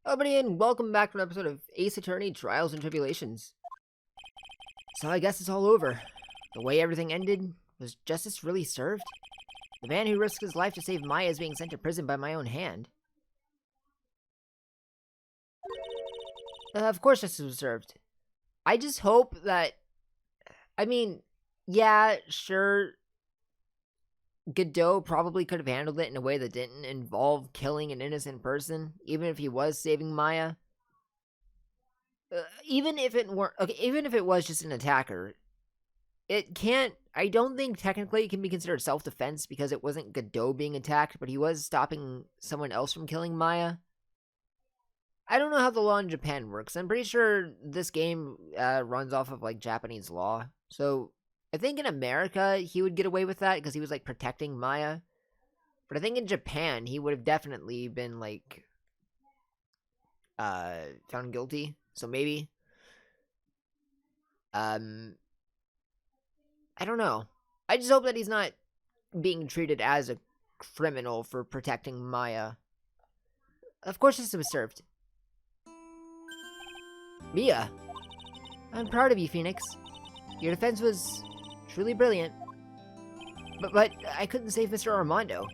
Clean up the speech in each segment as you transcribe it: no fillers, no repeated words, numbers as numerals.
Hello, everybody, and welcome back to an episode of Ace Attorney Trials and Tribulations. So I guess it's all over. The way everything ended, was justice really served? The man who risked his life to save Maya is being sent to prison by my own hand. Of course justice was served. I just hope that... yeah, sure... Godot probably could have handled it in a way that didn't involve killing an innocent person, even if he was saving Maya. Even if it was just an attacker, I don't think technically it can be considered self-defense because it wasn't Godot being attacked, but he was stopping someone else from killing Maya. I don't know how the law in Japan works. I'm pretty sure this game runs off of, Japanese law. So, I think in America, he would get away with that because he was, protecting Maya. But I think in Japan, he would have definitely been, found guilty. So maybe. I don't know. I just hope that he's not being treated as a criminal for protecting Maya. Of course this was served. Mia, I'm proud of you, Phoenix. Your defense was truly brilliant. But I couldn't save Mr. Armando,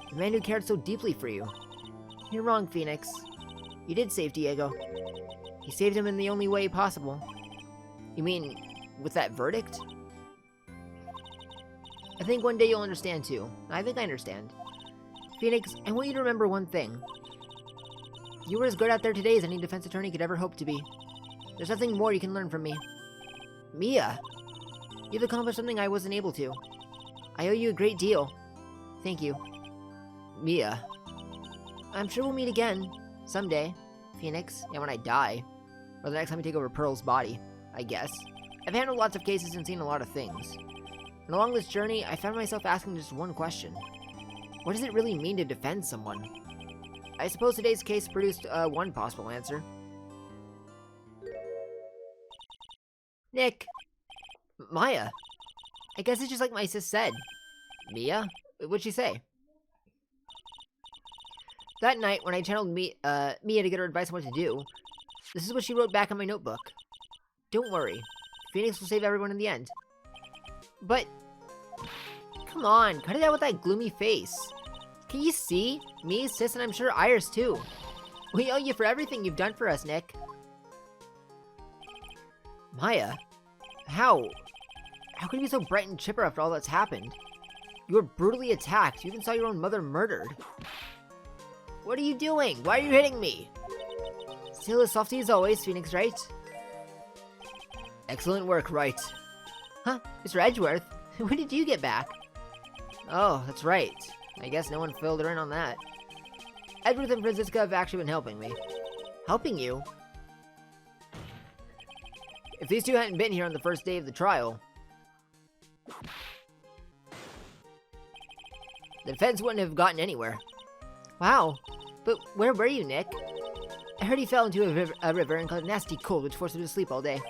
the man who cared so deeply for you. You're wrong, Phoenix. You did save Diego. You saved him in the only way possible. You mean, with that verdict? I think one day you'll understand too. I think I understand. Phoenix, I want you to remember one thing. You were as good out there today as any defense attorney could ever hope to be. There's nothing more you can learn from me. Mia, you've accomplished something I wasn't able to. I owe you a great deal. Thank you. Mia. I'm sure we'll meet again. Someday. Phoenix. Yeah, when I die. Or the next time we take over Pearl's body. I guess. I've handled lots of cases and seen a lot of things. And along this journey, I found myself asking just one question. What does it really mean to defend someone? I suppose today's case produced one possible answer. Nick. Maya. I guess it's just like my sis said. Mia? What'd she say? That night, when I channeled Mia to get her advice on what to do, this is what she wrote back on my notebook. Don't worry. Phoenix will save everyone in the end. But... come on, cut it out with that gloomy face. Can you see? Me, sis, and I'm sure Iris too. We owe you for everything you've done for us, Nick. Maya? How? How can you be so bright and chipper after all that's happened? You were brutally attacked. You even saw your own mother murdered. What are you doing? Why are you hitting me? Still as softy as always, Phoenix, right? Excellent work, Wright. Huh? Mr. Edgeworth? When did you get back? Oh, that's right. I guess no one filled her in on that. Edgeworth and Francisca have actually been helping me. Helping you? If these two hadn't been here on the first day of the trial, the defense wouldn't have gotten anywhere. Wow. But where were you, Nick? I heard he fell into a river and caught a nasty cold which forced him to sleep all day.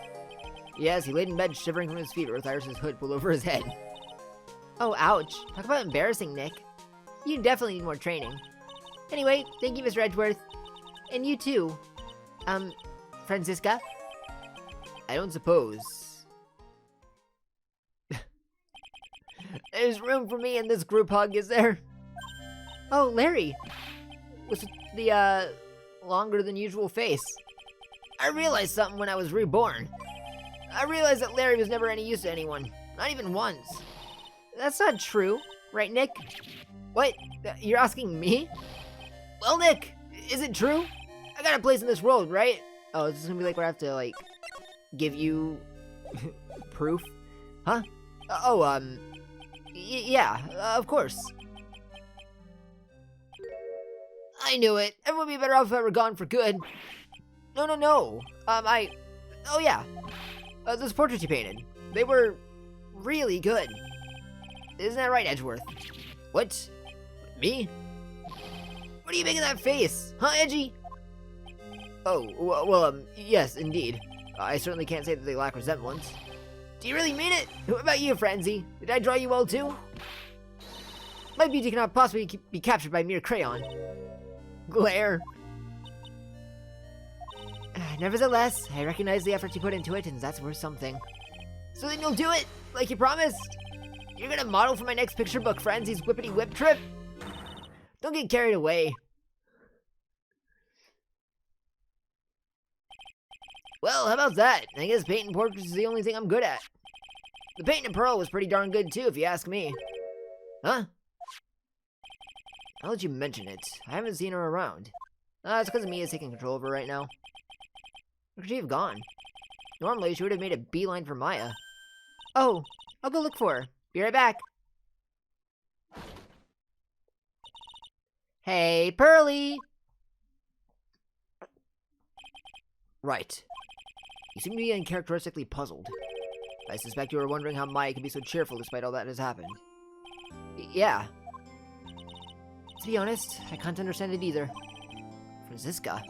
Yes, he laid in bed shivering from his feet with Iris's hood pulled over his head. Oh, ouch. Talk about embarrassing, Nick. You definitely need more training. Anyway, thank you, Mr. Edgeworth. And you too. Francisca? I don't suppose. There's room for me in this group hug, is there? Oh, Larry. With the, longer than usual face. I realized something when I was reborn. I realized that Larry was never any use to anyone. Not even once. That's not true. Right, Nick? What? You're asking me? Well, Nick, is it true? I got a place in this world, right? Oh, is this gonna be like where I have to, give you proof? Huh? Yeah, of course. I knew it. Everyone would be better off if I were gone for good. No. Oh yeah. Those portraits you painted. They were really good. Isn't that right, Edgeworth? What? Me? What are you making that face? Huh, Edgy? Oh, well, yes, indeed. I certainly can't say that they lack resemblance. Do you really mean it? What about you, Franzi? Did I draw you well, too? My beauty cannot possibly be captured by mere crayon. Glare. Nevertheless, I recognize the effort you put into it, and that's worth something. So then you'll do it, like you promised? You're gonna model for my next picture book, Frenzy's Whippity Whip trip? Don't get carried away. Well, how about that? I guess painting portraits is the only thing I'm good at. The painting of Pearl was pretty darn good too, if you ask me. Huh? Now that you mention it, I haven't seen her around. It's because Mia's taking control of her right now. Where could she have gone? Normally, she would have made a beeline for Maya. Oh, I'll go look for her. Be right back. Hey, Pearly! Right. You seem to be uncharacteristically puzzled. I suspect you were wondering how Maya can be so cheerful despite all that has happened. Yeah. To be honest, I can't understand it either. Franziska.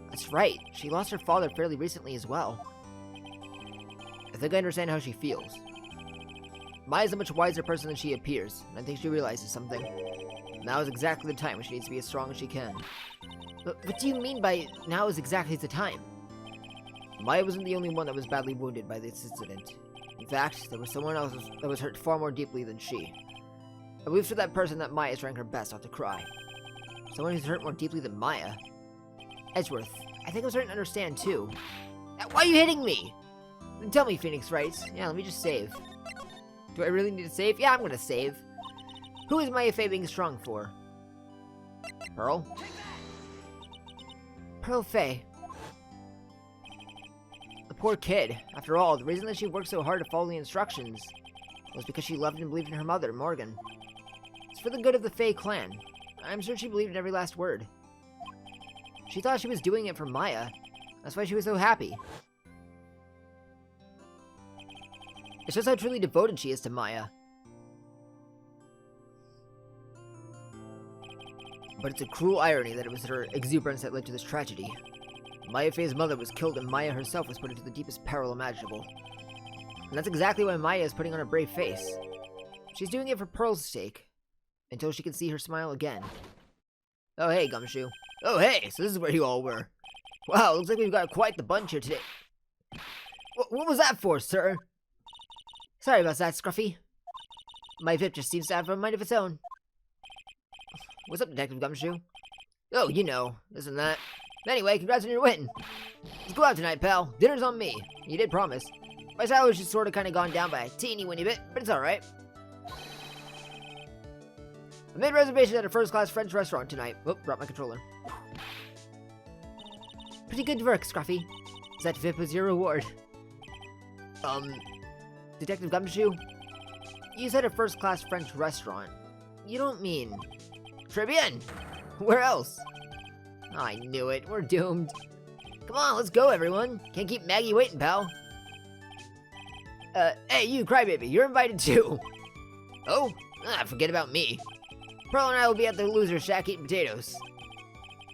That's right, she lost her father fairly recently as well. I think I understand how she feels. Maya's a much wiser person than she appears, and I think she realizes something. Now is exactly the time when she needs to be as strong as she can. But what do you mean by now is exactly the time? Maya wasn't the only one that was badly wounded by this incident. In fact, there was someone else that was hurt far more deeply than she. I believe for that person that Maya is trying her best not to cry. Someone who's hurt more deeply than Maya. Edgeworth, I think I'm starting to understand too. Why are you hitting me? Then tell me, Phoenix Wright. Yeah, let me just save. Do I really need to save? Yeah, I'm gonna save. Who is Maya Fey being strong for? Pearl? Pearl Fey. The poor kid. After all, the reason that she worked so hard to follow the instructions was because she loved and believed in her mother, Morgan. It's for the good of the Fey clan. I'm sure she believed in every last word. She thought she was doing it for Maya. That's why she was so happy. It shows how truly devoted she is to Maya. But it's a cruel irony that it was her exuberance that led to this tragedy. Maya Fey's mother was killed and Maya herself was put into the deepest peril imaginable. And that's exactly why Maya is putting on a brave face. She's doing it for Pearl's sake. Until she can see her smile again. Oh hey, Gumshoe. Oh hey, so this is where you all were. Wow, looks like we've got quite the bunch here today. What was that for, sir? Sorry about that, Scruffy. My VIP just seems to have a mind of its own. What's up, Detective Gumshoe? Oh, you know, this and that. Anyway, congrats on your win. Let's go out tonight, pal. Dinner's on me. You did promise. My salary's just sort of kind of gone down by a teeny-weeny bit, but it's alright. I made reservations at a first-class French restaurant tonight. Oh, dropped my controller. Pretty good work, Scruffy. That VIP was your reward. Detective Gumshoe? You said a first-class French restaurant. You don't mean... Très bien! Where else? Oh, I knew it. We're doomed. Come on, let's go, everyone. Can't keep Maggie waiting, pal. Hey, you, crybaby. You're invited too. Oh? Forget about me. Pearl and I will be at the loser's shack eating potatoes.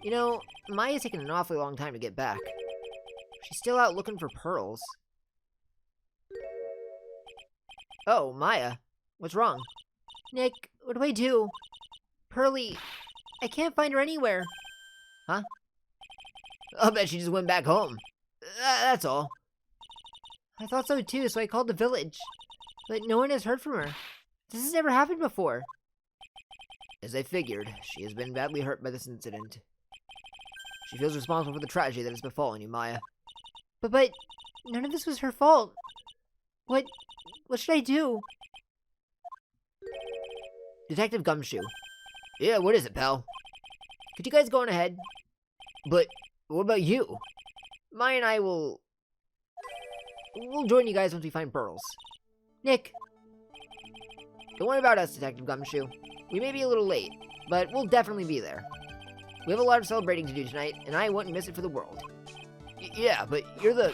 You know, Maya's taking an awfully long time to get back. She's still out looking for pearls. Oh, Maya. What's wrong? Nick, what do I do? Pearly, I can't find her anywhere. Huh? I'll bet she just went back home. That's all. I thought so too, so I called the village. But no one has heard from her. This has never happened before. As I figured, she has been badly hurt by this incident. She feels responsible for the tragedy that has befallen you, Maya. But none of this was her fault. What should I do? Detective Gumshoe. Yeah, what is it, pal? Could you guys go on ahead? But what about you? Maya and I will... We'll join you guys once we find pearls. Nick. Don't worry about us, Detective Gumshoe. We may be a little late, but we'll definitely be there. We have a lot of celebrating to do tonight, and I wouldn't miss it for the world. Yeah, but you're the...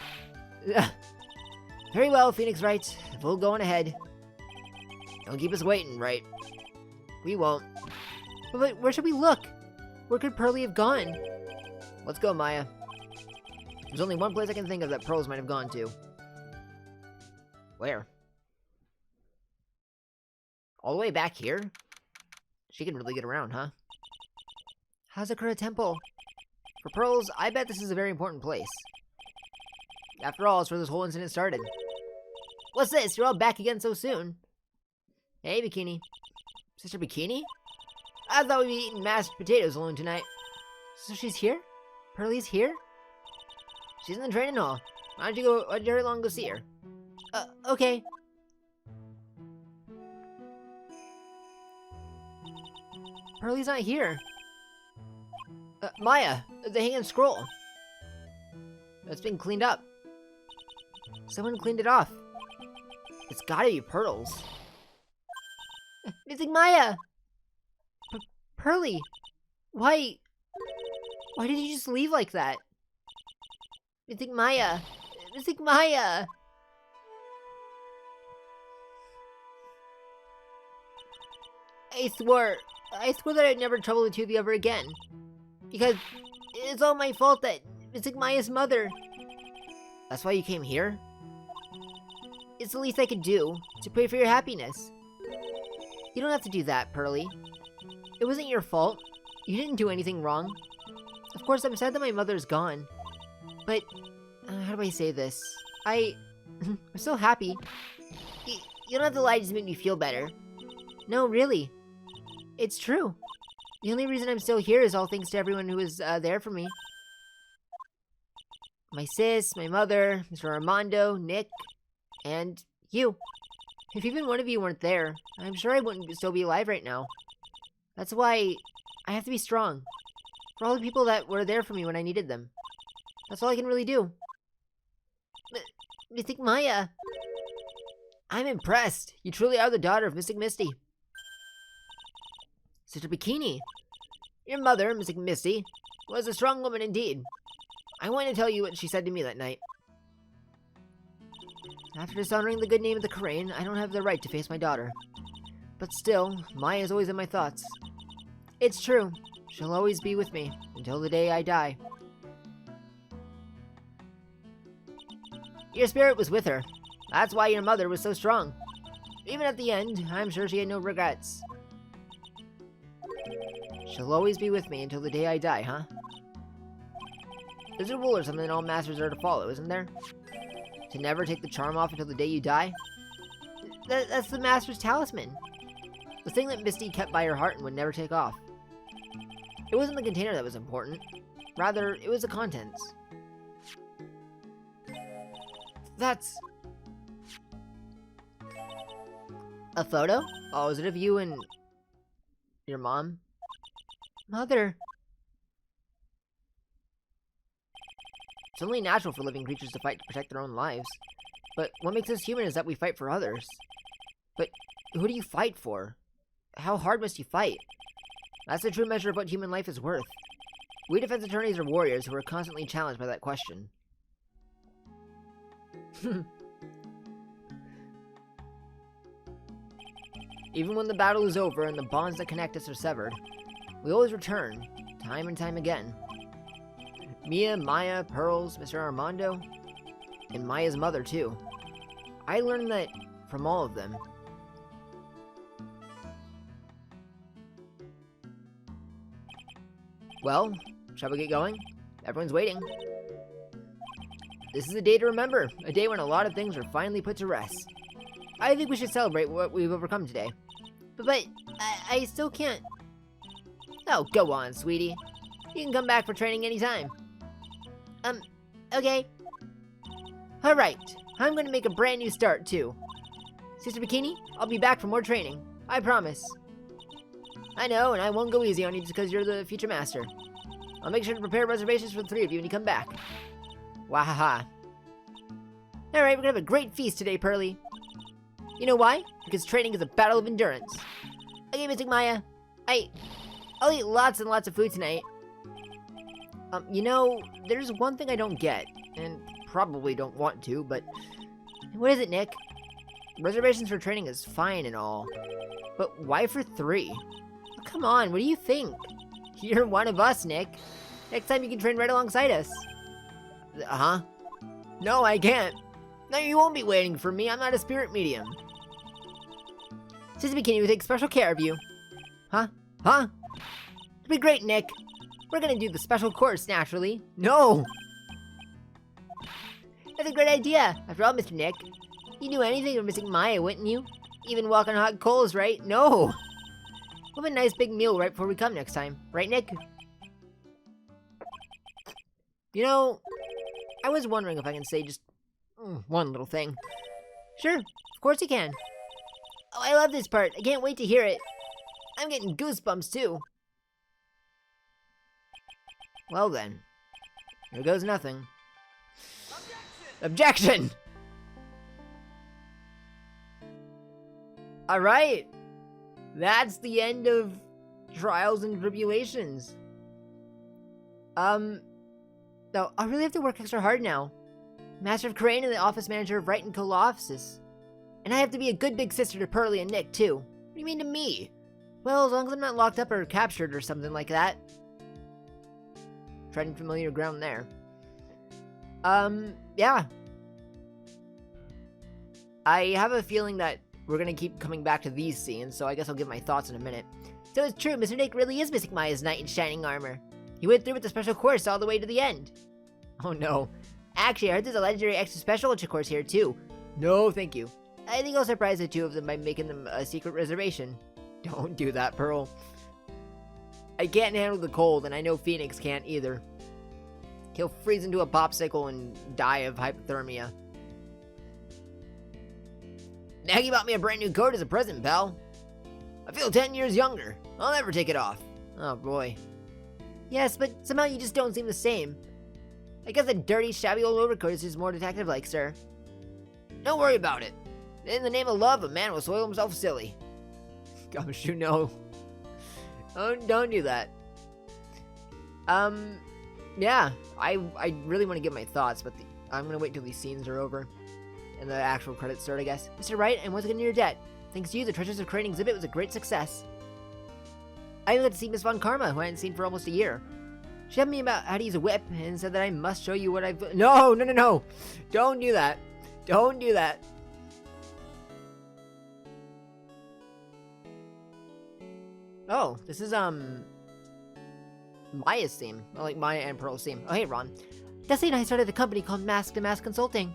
Very well, Phoenix Wright. We'll go on ahead. Don't keep us waiting, Wright? We won't. But where should we look? Where could Pearly have gone? Let's go, Maya. There's only one place I can think of that pearls might have gone to. Where? All the way back here? She can really get around, huh? Hazakura Temple. For pearls, I bet this is a very important place. After all, it's where this whole incident started. What's this? You're all back again so soon. Hey, Bikini. Sister Bikini? I thought we'd be eating mashed potatoes alone tonight. So she's here? Pearlie's here? She's in the training hall. Why don't you hurry along and go see her? Okay. Pearlie's not here. Maya, the hanging scroll. It's been cleaned up. Someone cleaned it off. It's gotta be Pearl's. Missing Maya! Pearlie! Why did you just leave like that? Missing Maya! Missing Maya! I swore that I'd never trouble the two of you ever again. Because it's all my fault that missing Maya's mother. That's why you came here? It's the least I could do, to pray for your happiness. You don't have to do that, Pearlie. It wasn't your fault. You didn't do anything wrong. Of course, I'm sad that my mother's gone. But, how do I say this? I'm so happy. You don't have to lie just to make me feel better. No, really. It's true. The only reason I'm still here is all thanks to everyone who was there for me. My sis, my mother, Mr. Armando, Nick, and you. If even one of you weren't there, I'm sure I wouldn't still be alive right now. That's why I have to be strong. For all the people that were there for me when I needed them. That's all I can really do. Mystic Maya! I'm impressed. You truly are the daughter of Mystic Misty. Sister Bikini. Your mother, Mystic Misty, was a strong woman indeed. I want to tell you what she said to me that night. After dishonoring the good name of the Karain, I don't have the right to face my daughter. But still, Maya is always in my thoughts. It's true. She'll always be with me, until the day I die. Your spirit was with her. That's why your mother was so strong. Even at the end, I'm sure she had no regrets. She'll always be with me until the day I die, huh? There's a rule or something all masters are to follow, isn't there? To never take the charm off until the day you die? That's the master's talisman. The thing that Misty kept by her heart and would never take off. It wasn't the container that was important. Rather, it was the contents. That's... a photo? Oh, is it of you and... your mom? Mother... It's only natural for living creatures to fight to protect their own lives. But what makes us human is that we fight for others. But who do you fight for? How hard must you fight? That's the true measure of what human life is worth. We defense attorneys are warriors who are constantly challenged by that question. Even when the battle is over and the bonds that connect us are severed, we always return, time and time again. Mia, Maya, Pearls, Mr. Armando, and Maya's mother, too. I learned that from all of them. Well, shall we get going? Everyone's waiting. This is a day to remember, a day when a lot of things are finally put to rest. I think we should celebrate what we've overcome today. But I still can't... Oh, go on, sweetie. You can come back for training anytime. Okay. Alright, I'm gonna make a brand new start, too. Sister Bikini, I'll be back for more training. I promise. I know, and I won't go easy on you just because you're the future master. I'll make sure to prepare reservations for the three of you when you come back. Wahaha. Alright, we're gonna have a great feast today, Pearlie. You know why? Because training is a battle of endurance. Okay, Mystic Maya. I'll eat lots and lots of food tonight. You know, there's one thing I don't get, and probably don't want to, but... What is it, Nick? Reservations for training is fine and all, but why for 3? Come on, what do you think? You're one of us, Nick. Next time you can train right alongside us. Huh? No, I can't. No, you won't be waiting for me. I'm not a spirit medium. Sister Bikini will take special care of you. Huh? Huh? It'll be great, Nick. We're gonna do the special course, naturally. No! That's a great idea. After all, Mr. Nick, you'd do anything for missing Maya, wouldn't you? Even walk on hot coals, right? No! We'll have a nice big meal right before we come next time. Right, Nick? You know, I was wondering if I can say just one little thing. Sure, of course you can. Oh, I love this part. I can't wait to hear it. I'm getting goosebumps, too. Well then, here goes nothing. Objection! Alright. That's the end of Trials and Tribulations. No, I really have to work extra hard now. Master of Crane and the office manager of Wright and Co-offices. And I have to be a good big sister to Pearly and Nick, too. What do you mean to me? Well, as long as I'm not locked up or captured or something like that. Treading familiar ground there. Yeah. I have a feeling that we're gonna keep coming back to these scenes, so I guess I'll give my thoughts in a minute. So it's true, Mr. Nick really is missing Maya's knight in shining armor. He went through with the special course all the way to the end. Oh no. Actually, I heard there's a legendary extra special ultra course here too. No, thank you. I think I'll surprise the two of them by making them a secret reservation. Don't do that, Pearl. I can't handle the cold, and I know Phoenix can't either. He'll freeze into a popsicle and die of hypothermia. Nagy bought me a brand new coat as a present, pal. I feel 10 years younger. I'll never take it off. Oh boy. Yes, but somehow you just don't seem the same. I guess the dirty, shabby old overcoat is just more detective-like, sir. Don't worry about it. In the name of love, a man will soil himself silly. Gumshoe, no. Oh, don't do that. Yeah, I really want to give my thoughts, but I'm gonna wait till these scenes are over. And the actual credits start, I guess. Mr. Wright, I'm once again in your debt. Thanks to you, the Treasures of Crane exhibit was a great success. I even got to see Miss Von Karma, who I hadn't seen for almost a year. She told me about how to use a whip, and said that I must show you what I've... No! Don't do that. Don't do that. Oh, this is, Maya's theme. Well, like Maya and Pearl's theme. Oh, hey, Ron. Dusty and I started a company called Mask to Mask Consulting.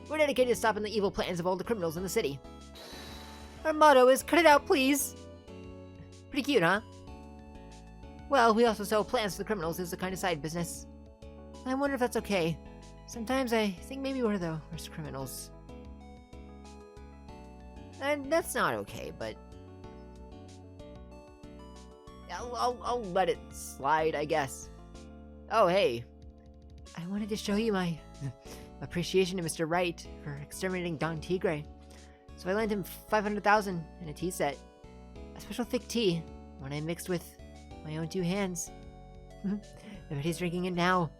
We're dedicated to stopping the evil plans of all the criminals in the city. Our motto is, cut it out, please. Pretty cute, huh? Well, we also sell plans to the criminals as a kind of side business. I wonder if that's okay. Sometimes I think maybe we're the worst criminals. And that's not okay, but... I'll let it slide, I guess. Oh, hey. I wanted to show you my appreciation to Mr. Wright for exterminating Don Tigre. So I lent him 500,000 in a tea set. A special thick tea, one I mixed with my own two hands. I bet he's drinking it now.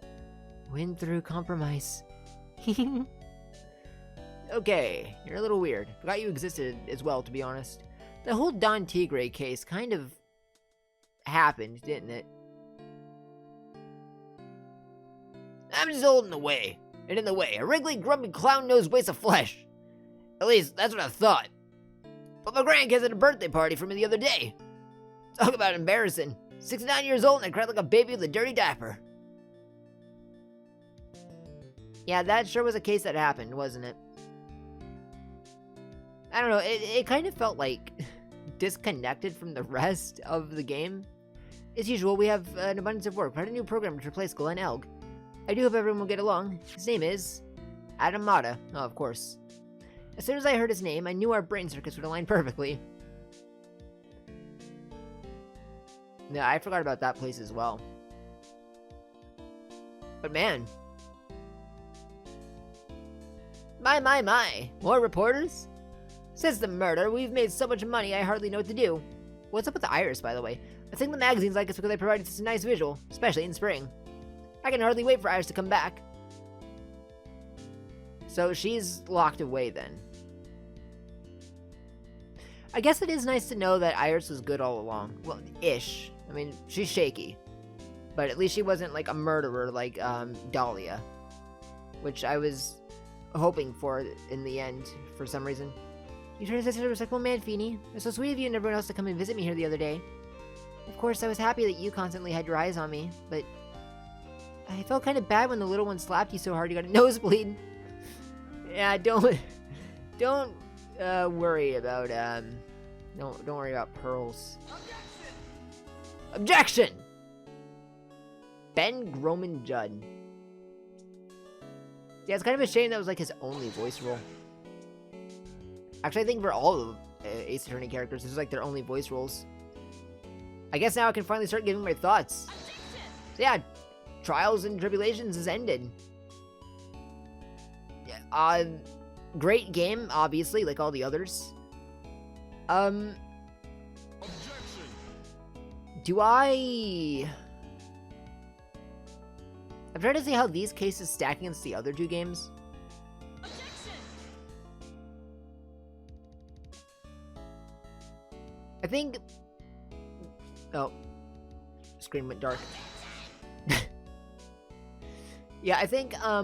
Win through compromise. Okay, you're a little weird. Forgot you existed as well, to be honest. The whole Don Tigre case kind of happened, didn't it? I'm just old in the way. And in the way, a wriggly, grumpy, clown-nosed waste of flesh. At least, that's what I thought. But my grandkids had a birthday party for me the other day. Talk about embarrassing. 69 years old and I cried like a baby with a dirty diaper. Yeah, that sure was a case that happened, wasn't it? I don't know, it kind of felt like disconnected from the rest of the game. As usual, we have an abundance of work. We had a new program to replace Glenn Elg. I do hope everyone will get along. His name is Adam Mata. Oh, of course. As soon as I heard his name, I knew our brain circuits would align perfectly. Yeah, I forgot about that place as well. But man. My. More reporters? Since the murder, we've made so much money I hardly know what to do. What's up with the iris, by the way? I think the magazines like us because they provided such a nice visual, especially in spring. I can hardly wait for Iris to come back. So she's locked away then. I guess it is nice to know that Iris was good all along. Well, ish. I mean, she's shaky. But at least she wasn't like a murderer like Dahlia. Which I was hoping for in the end, for some reason. You turned into such a respectable man, Feeny. It was so sweet of you and everyone else to come and visit me here the other day. Of course, I was happy that you constantly had your eyes on me, but... I felt kind of bad when the little one slapped you so hard you got a nosebleed. Yeah, don't worry about, don't worry about pearls. Objection! Ben Groman Judd. Yeah, it's kind of a shame that was like his only voice role. Actually, I think for all of Ace Attorney characters, this is like their only voice roles. I guess now I can finally start giving my thoughts. So yeah, Trials and Tribulations has ended. Yeah, great game, obviously, like all the others. Do I... I'm trying to see how these cases stack against the other two games. I think... Oh. Screen went dark. Yeah, I think, I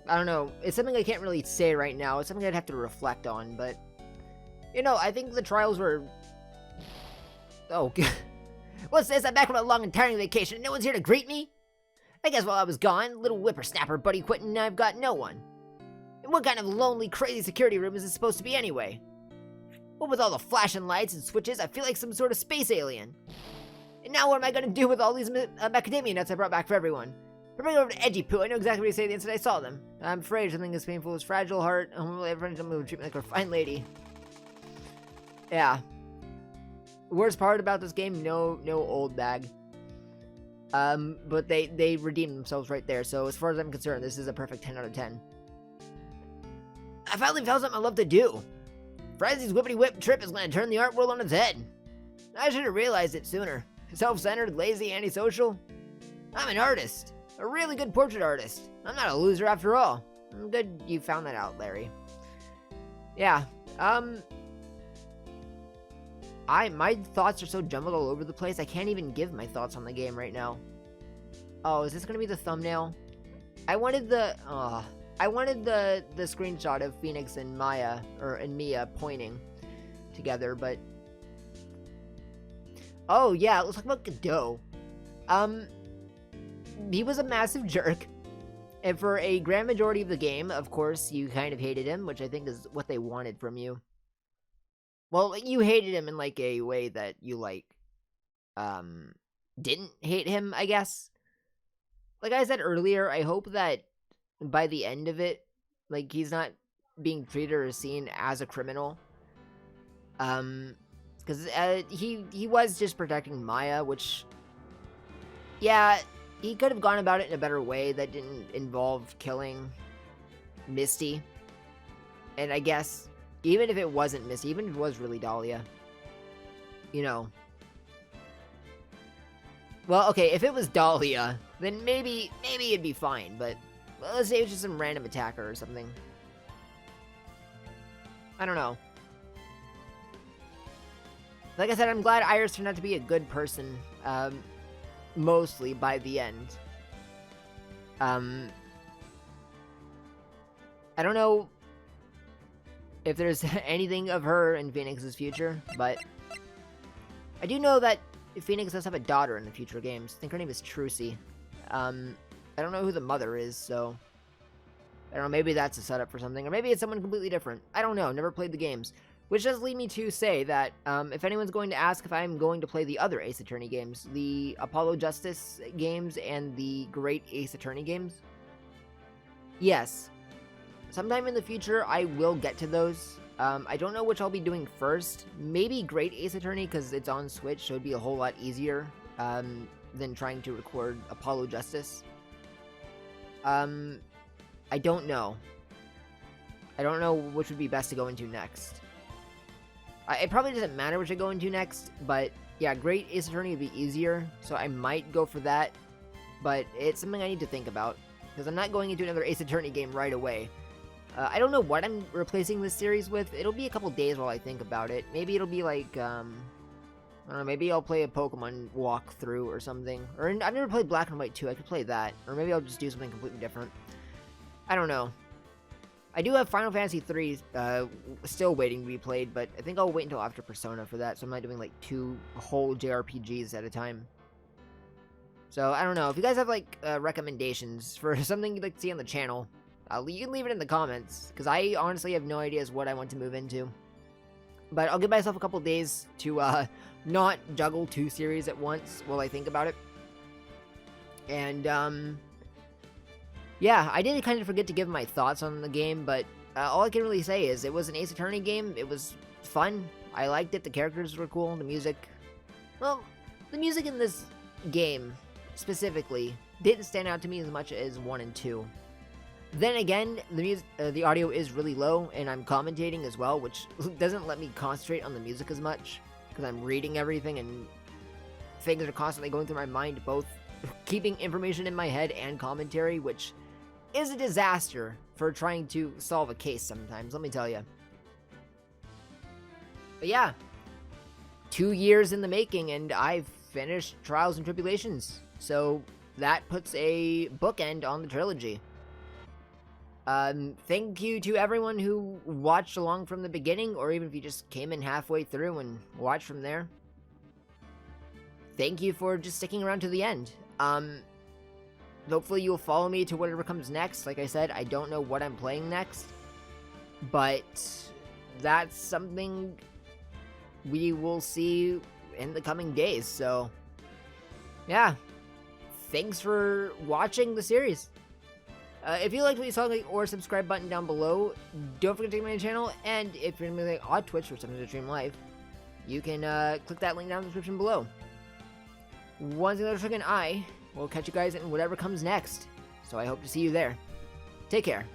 don't know. It's something I can't really say right now. It's something I'd have to reflect on, but... You know, I think the trials were... Oh, God. What's this? I'm back from a long and tiring vacation and no one's here to greet me? I guess while I was gone, little whippersnapper buddy quit and I've got no one. And what kind of lonely, crazy security room is this supposed to be anyway? What with all the flashing lights and switches, I feel like some sort of space alien. And now what am I gonna do with all these macadamia nuts I brought back for everyone? Bring over to Edgy Poo, I know exactly what to say the instant I saw them. I'm afraid something as painful as fragile heart, and will ever find someone who would treat me like a fine lady. Yeah. Worst part about this game, no old bag. But they redeemed themselves right there, so as far as I'm concerned, this is a perfect 10 out of 10. I finally found something I love to do. Frenzy's Whippity Whip trip is going to turn the art world on its head. I should have realized it sooner. Self-centered, lazy, antisocial. I'm an artist. A really good portrait artist. I'm not a loser after all. I'm good you found that out, Larry. Yeah, my thoughts are so jumbled all over the place, I can't even give my thoughts on the game right now. Oh, is this gonna be the thumbnail? I wanted the screenshot of Phoenix and Maya, and Mia pointing together, but... Oh, yeah, let's talk about Godot. He was a massive jerk. And for a grand majority of the game, of course, you kind of hated him, which I think is what they wanted from you. Well, you hated him in, like, a way that you, like, didn't hate him, I guess. Like I said earlier, I hope that by the end of it, like, he's not being treated or seen as a criminal. Because he was just protecting Maya, which, yeah, he could have gone about it in a better way that didn't involve killing Misty. And I guess... even if it wasn't Misty, even if it was really Dahlia, you know. Well, okay, if it was Dahlia, then maybe it'd be fine, but let's say it was just some random attacker or something. I don't know. Like I said, I'm glad Iris turned out to be a good person, mostly by the end. I don't know if there's anything of her in Phoenix's future, but I do know that Phoenix does have a daughter in the future games. I think her name is Trucy. I don't know who the mother is, so I don't know, maybe that's a setup for something, or maybe it's someone completely different. I don't know, never played the games. Which does lead me to say that, if anyone's going to ask if I'm going to play the other Ace Attorney games, the Apollo Justice games and the Great Ace Attorney games, yes. Sometime in the future, I will get to those. I don't know which I'll be doing first. Maybe Great Ace Attorney, because it's on Switch, so it'd be a whole lot easier than trying to record Apollo Justice. I don't know. I don't know which would be best to go into next. It probably doesn't matter which I go into next, but yeah, Great Ace Attorney would be easier, so I might go for that. But it's something I need to think about, because I'm not going into another Ace Attorney game right away. I don't know what I'm replacing this series with. It'll be a couple days while I think about it. Maybe it'll be like, I don't know, maybe I'll play a Pokemon walkthrough or something. Or I've never played Black and White 2, I could play that. Or maybe I'll just do something completely different. I don't know. I do have Final Fantasy 3 still waiting to be played, but I think I'll wait until after Persona for that, so I'm not doing like 2 whole JRPGs at a time. So, I don't know. If you guys have, like, recommendations for something you'd like to see on the channel, you can leave it in the comments, because I honestly have no idea as what I want to move into. But I'll give myself a couple days to, not juggle 2 series at once while I think about it. And, yeah, I did kind of forget to give my thoughts on the game, but all I can really say is it was an Ace Attorney game. It was fun. I liked it. The characters were cool. The music... Well, the music in this game, specifically, didn't stand out to me as much as 1 and 2. Then again, the audio is really low, and I'm commentating as well, which doesn't let me concentrate on the music as much, because I'm reading everything, and things are constantly going through my mind, both keeping information in my head and commentary, which is a disaster for trying to solve a case sometimes, let me tell you. But yeah, 2 years in the making, and I've finished Trials and Tribulations, so that puts a bookend on the trilogy. Thank you to everyone who watched along from the beginning, or even if you just came in halfway through and watched from there. Thank you for just sticking around to the end. Hopefully you'll follow me to whatever comes next. Like I said, I don't know what I'm playing next, but that's something we will see in the coming days, so yeah. Thanks for watching the series. If you liked what you saw, like or subscribe button down below. Don't forget to check my channel, and if you're gonna be like on Twitch or something to stream live, you can click that link down in the description below. One thing that I will catch you guys in whatever comes next. So I hope to see you there. Take care.